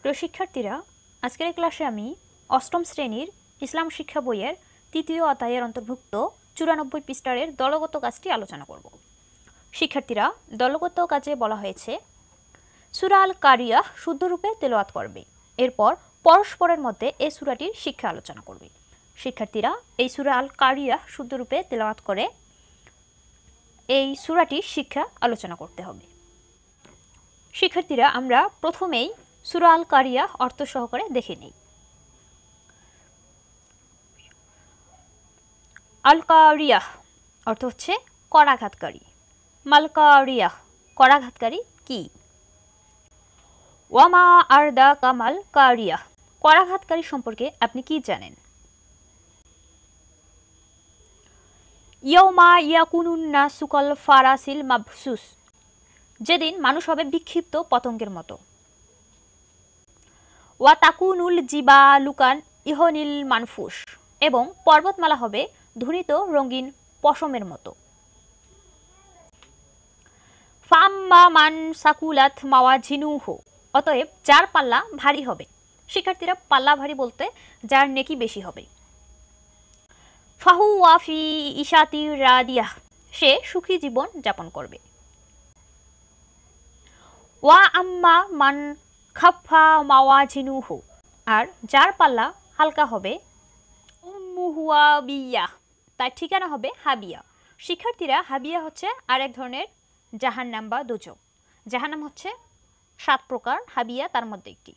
প্রিয় শিক্ষার্থীরা, আজকের এই ক্লাসে আমি অষ্টম শ্রেণীর ইসলাম শিক্ষা বইয়ের তৃতীয় অধ্যায়ের অন্তর্ভুক্ত 94 পৃষ্ঠার দলগত কাজটি আলোচনা করব। শিক্ষার্থীরা, দলগত কাজে বলা হয়েছে সূরা আল কারিয়াহ শুদ্ধরূপে তেলাওয়াত করবে। এরপর পরস্পরের মধ্যে এই সূরাটির শিক্ষা আলোচনা করবে। শিক্ষার্থীরা, এই সূরা আল কারিয়াহ শুদ্ধরূপে তেলাওয়াত করে এই সূরাটির শিক্ষা আলোচনা করতে হবে। শিক্ষার্থীরা, আমরা প্রথমেই সূরা আল কারিয়াহ অর্থ সহকারে দেখে নেই। আল কারিয়াহ অর্থ হচ্ছে করাঘাতকারী। মাল কারিয়াহ করাঘাতকারী কি? ওয়ামা আরদা কামাল কারিয়াহ করাঘাতকারী সম্পর্কে আপনি কি জানেন? ইয়াউমা ইয়াকুনুন নাসু কাল ফারাসিল মাবসুস যেদিন মানুষ হবে বিক্ষিপ্ত পতঙ্গের মতো। ওয়া তাকুনুল জিবালুকান ইহনিল মানফুস এবং পর্বতমালা হবে ধূলিত রঙিন পশমের মতো। ফাম্মা মান সাকুলাত মাওয়াজিনুহু অতএব যার পাল্লা ভারী হবে। শিক্ষার্থীরা, পাল্লা ভারী বলতে যার নেকি বেশি হবে। ফাহু ওয়াফি ইশাতি রাদিয়াহ সে সুখী জীবন যাপন করবে। ওয়া আম্মা মান খাফা মাওয়াজিনুহু আর যার পাল্লা হালকা হবে উম্মুহুয়াবিয়া তার ঠিকানা হবে হাবিয়া। শিক্ষার্থীরা, হাবিয়া হচ্ছে আরেক ধরনের জাহান্নাম বা দোজখ। জাহান্নাম হচ্ছে 7 প্রকার, হাবিয়া তার মধ্যে একটি।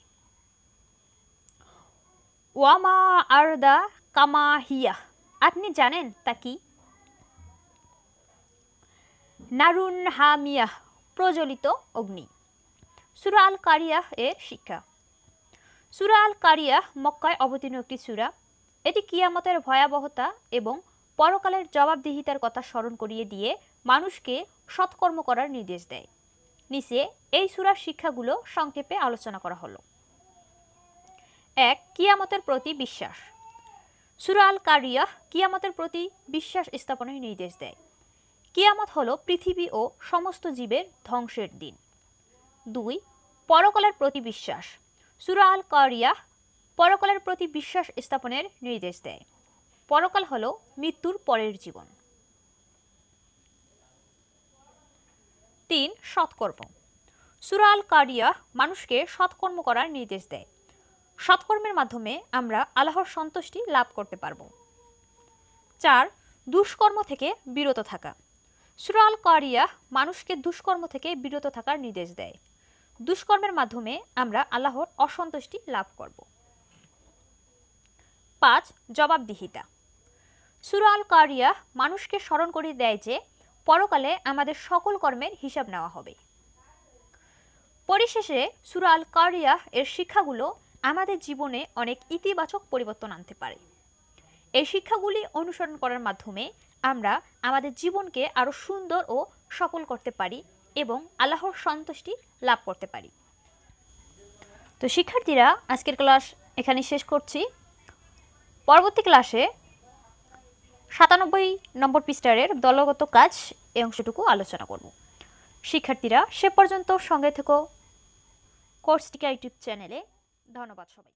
ওয়ামা আরদা কামাহিয়া আপনি জানেন তা কি? নারুন হামিয়াহ প্রজ্বলিত অগ্নি। সূরা আল কারিয়াহ এর শিক্ষা। সূরা আল কারিয়াহ মক্কায় অবতীর্ণ একটি সূরা। এটি কিয়ামতের ভয়াবহতা এবং পরকালের জবাবদিহিতার কথা স্মরণ করিয়ে দিয়ে মানুষকে সৎকর্ম করার নির্দেশ দেয়। নিচে এই সূরার শিক্ষাগুলো সংক্ষেপে আলোচনা করা হলো। 1. কিয়ামতের প্রতি বিশ্বাস। সূরা আল কারিয়াহ কিয়ামতের প্রতি বিশ্বাস স্থাপনের নির্দেশ দেয়। কিয়ামত হলো পৃথিবী ও সমস্ত জীবের ধ্বংসের দিন। 2. পরকালের প্রতি বিশ্বাস। সূরা আল কারিয়াহ পরকালের প্রতি বিশ্বাস স্থাপনের নির্দেশ দেয়। পরকাল হলো মৃত্যুর পরের জীবন। 3. সৎকর্ম। সূরা আল কারিয়াহ মানুষকে সৎকর্ম করার নির্দেশ দেয়। সৎকর্মের মাধ্যমে আমরা আল্লাহর সন্তুষ্টি লাভ করতে পারব। 4. দুষ্কর্ম থেকে বিরত থাকা। সূরা আল কারিয়াহ মানুষকে দুষ্কর্ম থেকে বিরত থাকার নির্দেশ দেয়। দুষ্কর্মের মাধ্যমে আমরা আল্লাহর অসন্তুষ্টি লাভ করব। 5. জবাবদিহিতা। সূরা আল কারিয়াহ মানুষকে স্মরণ করিয়ে দেয় যে পরকালে আমাদের সকল কর্মের হিসাব নেওয়া হবে। পরিশেষে সূরা আল কারিয়াহ এর শিক্ষাগুলো আমাদের জীবনে অনেক ইতিবাচক পরিবর্তন আনতে পারে। এই শিক্ষাগুলি অনুসরণ করার মাধ্যমে আমরা আমাদের জীবনকে আরো সুন্দর ও সফল করতে পারি এবং আল্লাহর সন্তুষ্টি লাভ করতে পারি। তো শিক্ষার্থীরা, আজকের ক্লাস এখানে শেষ করছি। পরবর্তী ক্লাসে 97 নম্বর পৃষ্ঠার দলগত কাজ এই অংশটুকু আলোচনা করব। শিক্ষার্থীরা, সে পর্যন্ত সঙ্গে থেকো কোর্স টিকা ইউটিউব চ্যানেলে। ধন্যবাদ সবাই।